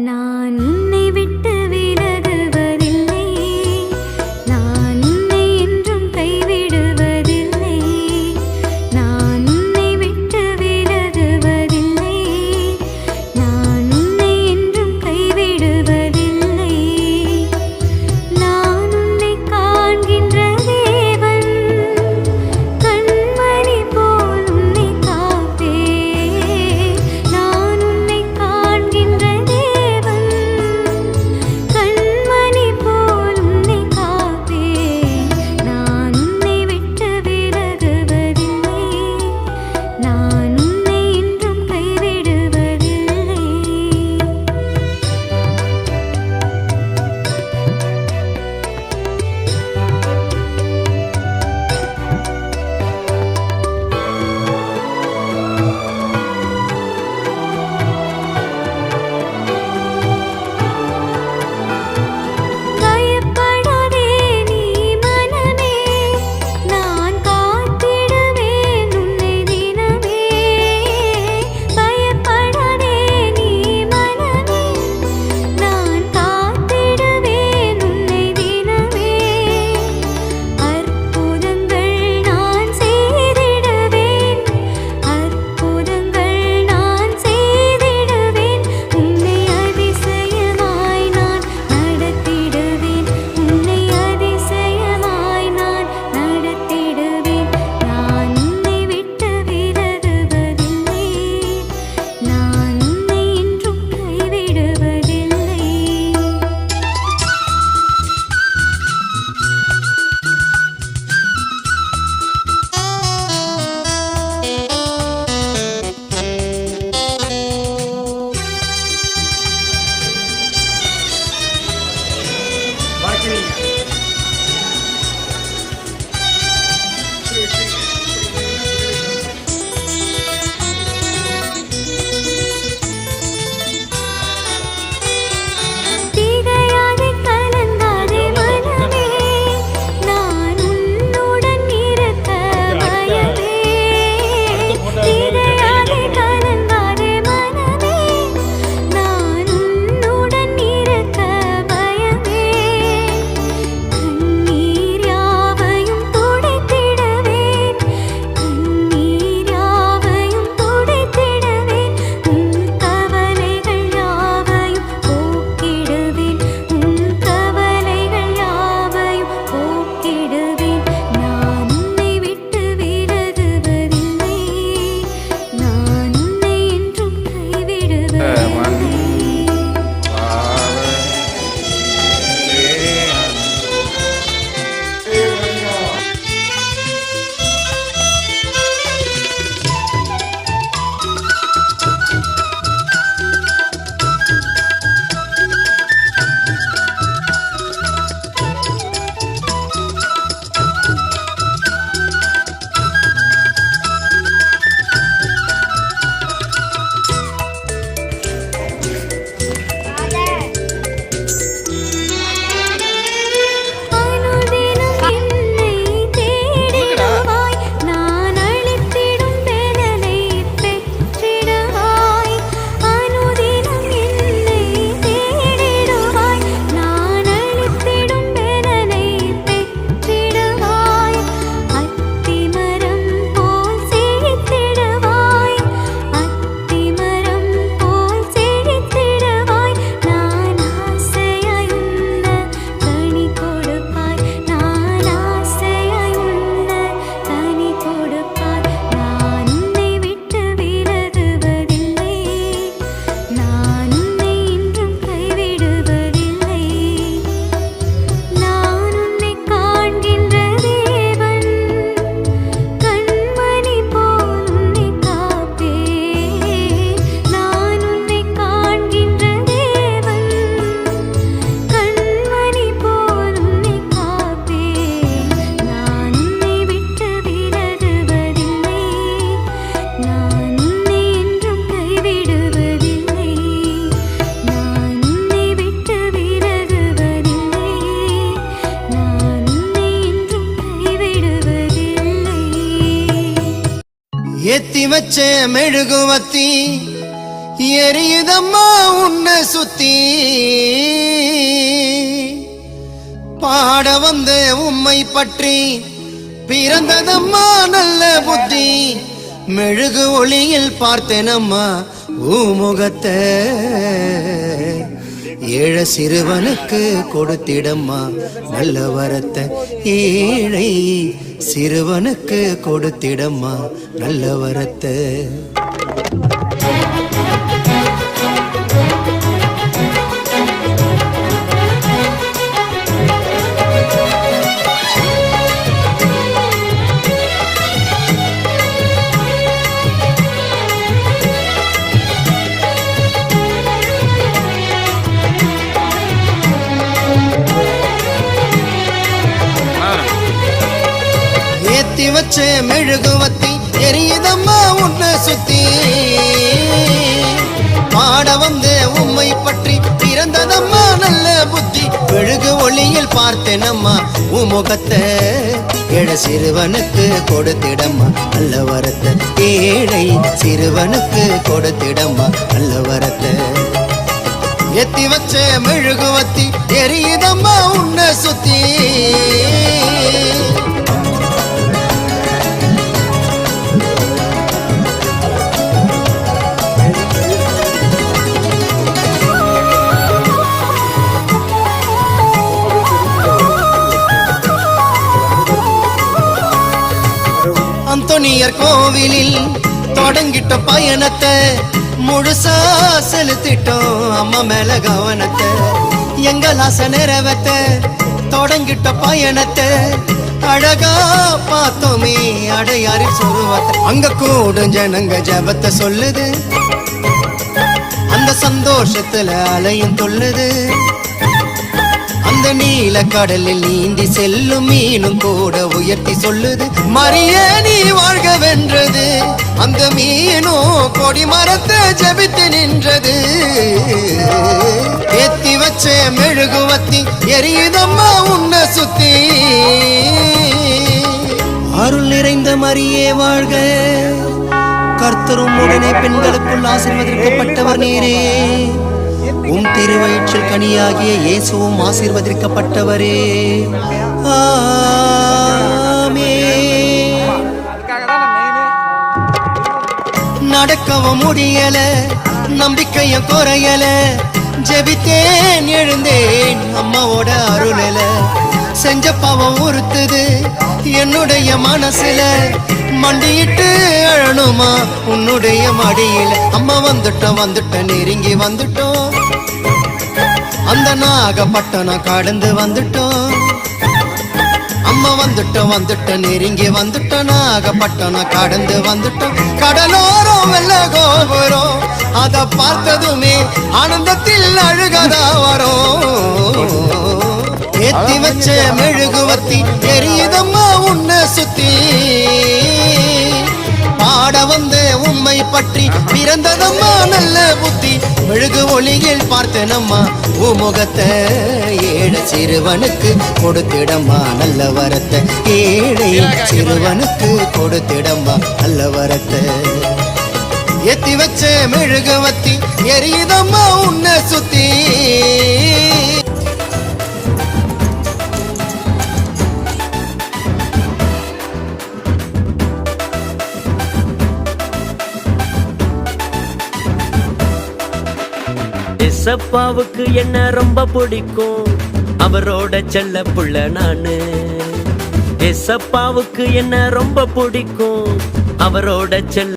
நான் உன்னை விட்டு விலகுவதில்லை, நான் உன்னை என்றும் கைவிடுவதில்லை. நான் உன்னை விட்டு விலகுவதில்லை, நான் உன்னை என்றும் கைவிடுவதில்லை. நான் உன்னை காண்கின்ற தேவன், கண்மணி போல் உன்னை காப்பேன். நான் உன்னை காண்கின்ற தேவன், கண்மணி போல் உன்னை காப்பேன். நான் உன்னை விட்டு விலகுவதில்லை, நான் உன்னை என்றும் கைவிடுவதில்லை. பயப்படாதே நீ மனமே, நான் காத்திடுவேன் உன்னை தினமே. பயப்படாதே நீ மனமே, நான் காத்திடுவேன் உன்னை தினமே. அற்புதங்கள் நான் செய்திடுவேன், அற்புதங்கள் நான் செய்திடுவேன். உன்னை அதிசயமாய் நான் நடத்திடுவேன், உன்னை அதிசயமாய் நான் நடத்திடுவேன். நான் உன்னை விட்டு விலகுவதில்லை, நான் உன்னை என்றும் கைவிடுவதில்லை. திகையாதே கலங்காதே மனமே, நான் உன்னுடன் இருக்க பயமே. திகையாதே கலங்காதே மனமே, நான் உன்னுடன் இருக்க பயமே. கண்ணீர் யாவையும் துடைத்திடுவேன், கண்ணீர் யாவையும் துடைத்திடுவேன். உன் கவலைகள் யாவையும் போக்கிடுவேன், உன் கவலைகள் யாவையும் போக்கிடுவேன். நான் உன்னை விட்டு விலகுவதில்லை, நான் உன்னை என்றும் கைவிடுவதில்லை. அனுதினம் என்னை தேடிடுவாய், நான் அளித்திடும் பலனை பெற்றிடுவாய். அனுதினம் என்னை தேடிடுவாய், நான் அளித்திடும் பலனை பெற்றிடுவாய். அத்திமரம் போல் செழித்திடுவாய், அத்திமரம் போல் செழித்திடுவாய். நான் ஆசையாய் உண்ண கனி கொடுப்பாய், நான் ஆசையாய் உண்ண கனி கொடுப்பாய். நான் உன்னை விட்டு விலகுவதில்லை, நான் உன்னை என்றும் கைவிடுவதில்லை. நான் உன்னை காண்கின்ற தேவன், கண்மணி போல் உன்னை காப்பேன். நான் உன்னை காண்கின்ற தேவன், கண்மணி போல் உன்னை காப்பேன். நான் உன்னை விட்டு விலகுவதில்லை, நான் உன்னை என்றும் கைவிடுவதில்லை. நான் உன்னை விட்டு விலகுவதில்லை, நான் உன்னை என்றும் கைவிடுவதில்லை. ஏத்தி வச்ச மெழுகுவத்தி எரியுதம்மா உன்னை சுத்தி பாட வந்த உம்மை பற்றி பிறந்ததம்மா நல்ல புத்தி மெழுகு ஒளியில் பார்த்தேனம்மா ஊமுகத்தை ஏழை சிறுவனுக்கு கொடுத்திடம்மா நல்ல வரத்தை ஏழை சிறுவனுக்கு கொடுத்திடம்மா நல்ல வரத்தை ஏத்தி வச்ச மெழுகுவத்தி எரியுதம்மா உன்னை சுத்தி பாட வந்த உம்மை பற்றி பிறந்ததம்மா நல்ல புத்தி மெழுகு ஒளியில் பார்த்தேனம்மா உமுகத்தை ஏழை சிறுவனுக்கு கொடுத்திடம்மா நல்ல வரத்தை ஏழை சிறுவனுக்கு கொடுத்திடம்மா நல்ல வரத்தை ஏத்தி வச்ச மெழுகுவத்தி எரியுதம்மா உன்னை சுத்தி அந்தோனியர் கோவிலில் தொடங்கிட்ட பயணத்தை முழுசா செலுத்திட்டோம் அம்மா மேல கவனத்தை எங்கள் ஆசை நிறைவேத்த தொடங்கிட்ட பயணத்தை அழகா பார்த்தோமே அடையாறு சொருவத்தை அங்க கூடும் ஜனங்க ஜபத்தை சொல்லுது அந்த சந்தோஷத்துல அலையும் தொல்லுது அந்த நீல கடலில் நீந்தி செல்லும் மீனும் கூட உயர்த்தி சொல்லுது மரியே நீ வாழ்க வென்றது அந்த மீனும் கொடி மரத்தை ஜபித்து நின்றது ஏத்தி வச்ச மெழுகுவத்தி எரியுதம்மா உன்னை சுத்தி அருள் நிறைந்த மரியே வாழ்க கர்த்தரும் உடனே பெண்களுக்குள் ஆசீர்வதிக்கப்பட்டவர் நீரே உம் திருவயிற்றில் கனியாகிய இயேசுவும் ஆசீர்வதிக்கப்பட்டவரே ஆமென். நடக்கவும் முடியல நம்பிக்கைய குறையல ஜெபித்தேன் எழுந்தேன் அம்மாவோட அருளல செஞ்ச பாவம் உறுத்துது என்னுடைய மனசுல மண்டியிட்டு அழணுமா உன்னுடைய மடியில அம்மா வந்துட்டோம் நெருங்கி வந்துட்டோம் அந்த நாகப்பட்டணம் கடந்து வந்துட்டோம் அம்மா வந்துட்டோம் நெருங்கி வந்துட்டோம் நாகப்பட்டணம் கடந்து வந்துட்டோம் கடலோரம் வெள்ள கோபுரம் அத பார்த்ததுமே ஆனந்தத்தில் அழுகதா வரும் ஏத்தி வச்ச மெழுகுவத்தி எரியுதம்மா உன்னை சுத்தி பாட வந்த உம்மை பற்றி பிறந்ததம்மா நல்ல புத்தி மெழுகு ஒளியில் பார்த்தனம்மா உமுகத்தை ஏழை சிறுவனுக்கு கொடுத்திடம்மா நல்ல வரத்தை ஏழை சிறுவனுக்கு கொடுத்திடம்மா நல்ல வரத்தை ஏத்தி வச்ச மெழுகுவத்தி எரியுதம்மா உன்னை சுத்தி ஏசப்பாவுக்கு என்ன ரொம்ப பிடிக்கும் அவரோட செல்ல புள்ள நானு ஏசப்பாவுக்கு என்ன ரொம்ப பிடிக்கும் அவரோட செல்ல